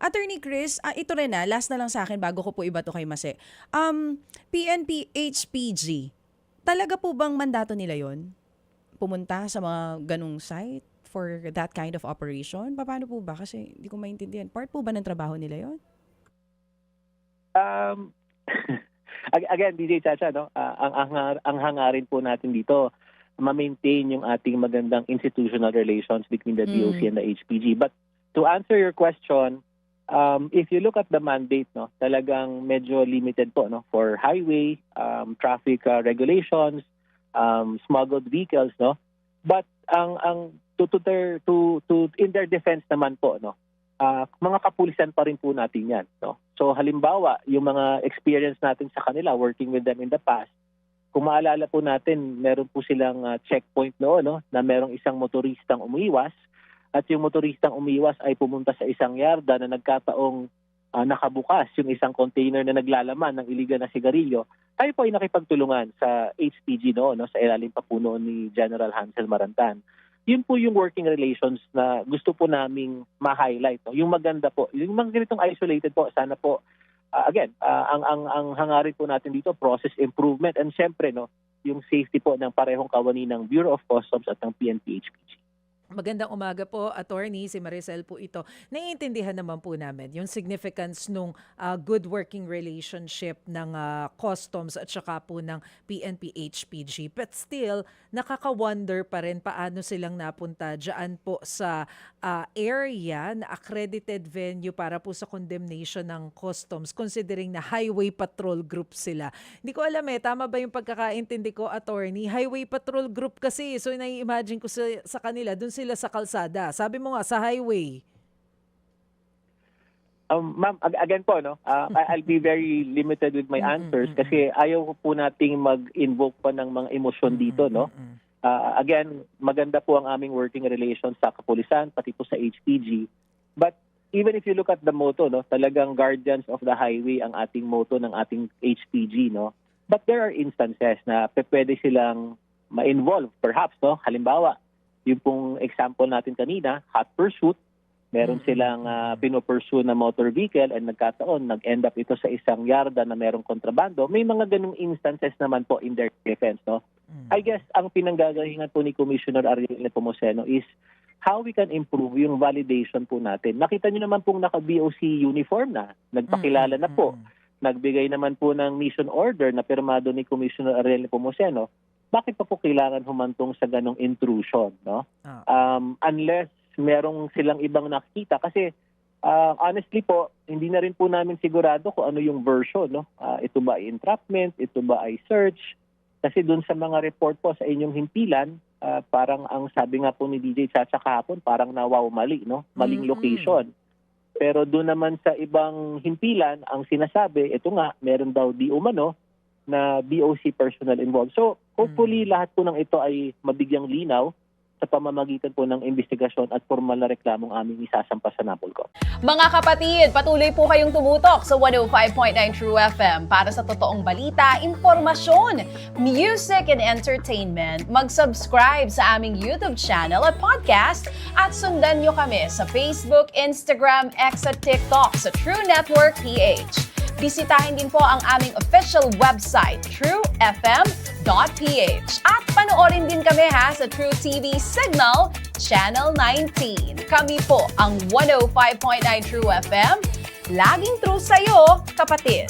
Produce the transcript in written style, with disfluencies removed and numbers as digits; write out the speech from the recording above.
Attorney Chris, ito rin last na lang sa akin bago ko po iba to kay Mase. PNP HPG, talaga po bang mandato nila yon? Pumunta sa mga ganung site for that kind of operation? Paano po ba? Kasi hindi ko maintindihan. Part po ba ng trabaho nila yon? Um, Again, DJ Chacha, no? Ang hangarin po natin dito, ma-maintain yung ating magandang institutional relations between the DOC and the HPG. But to answer your question, if you look at the mandate, no, talagang medyo limited po, no, for highway, traffic regulations, smuggled vehicles, no. But in their defense naman po, no, mga kapulisan pa rin po natin yan, no. So halimbawa, yung mga experience natin sa kanila working with them in the past, kung maalala po natin, meron po silang checkpoint noon, no, na merong isang motoristang umiwas at yung motoristang umiwas ay pumunta sa isang yarda na nagkataong nakabukas yung isang container na naglalaman ng iligal na sigarilyo. Tayo po ay nakipagtulungan sa HPG noon, no, sa ilalim pa po noon ni General Hansel Marantan. Yun po yung working relations na gusto po naming ma-highlight. No? Yung maganda po, yung mga ganitong isolated po, sana po, ang hangarin po natin dito, process improvement and syempre, no, yung safety po ng parehong kawani ng Bureau of Customs at ng PNP HPG. Magandang umaga po, attorney, si Maricel po ito. Naiintindihan naman po namin yung significance nung good working relationship ng customs at saka po ng PNP HPG. But still, nakaka-wonder pa rin paano silang napunta dyan po sa area na accredited venue para po sa condemnation ng customs, considering na highway patrol group sila. Hindi ko alam tama ba yung pagkakaintindi ko, attorney? Highway patrol group kasi, so nai-imagine ko sa kanila, dun sila sa kalsada. Sabi mo nga, sa highway. Ma'am, again po, no, I'll be very limited with my answers kasi ayaw po nating mag-invoke pa ng mga emosyon dito, no. Again, maganda po ang aming working relations sa kapulisan, pati po sa HPG. But even if you look at the motto, no, talagang guardians of the highway ang ating motto ng ating HPG, no. But there are instances na pwede silang ma-involve, perhaps, no. Halimbawa, yung pong example natin kanina, hot pursuit, meron silang pinopursue na motor vehicle and nagkataon, nag-end up ito sa isang yarda na merong kontrabando. May mga ganung instances naman po in their defense, no? I guess ang pinanggagalingan po ni Commissioner Ariel Nepomuceno is how we can improve yung validation po natin. Nakita niyo naman pong naka-BOC uniform na, nagpakilala na po. Nagbigay naman po ng mission order na pirmado ni Commissioner Ariel Nepomuceno. Bakit pa po kailangan humantong sa ganong intrusion, no? Unless merong silang ibang nakikita. Kasi honestly po, hindi na rin po namin sigurado kung ano yung version, no? Ito ba ay entrapment? Ito ba ay search? Kasi dun sa mga report po sa inyong himpilan, parang ang sabi nga po ni DJ Chacha kahapon, parang mali, no? Maling location. Pero doon naman sa ibang himpilan, ang sinasabi, ito nga, meron daw di umano na BOC personnel involved. So, hopefully, lahat po ng ito ay mabigyang linaw sa pamamagitan po ng investigasyon at formal na reklamong aming isasampa sa NAPOLCOM. Mga kapatid, patuloy po kayong tumutok sa 105.9 True FM para sa totoong balita, impormasyon, music, and entertainment. Mag-subscribe sa aming YouTube channel at podcast at sundan nyo kami sa Facebook, Instagram, X at TikTok sa True Network PH. Bisitahin din po ang aming official website, truefm.ph. At panoorin din kami sa True TV Signal, Channel 19. Kami po ang 105.9 True FM. Laging true sa'yo, kapatid.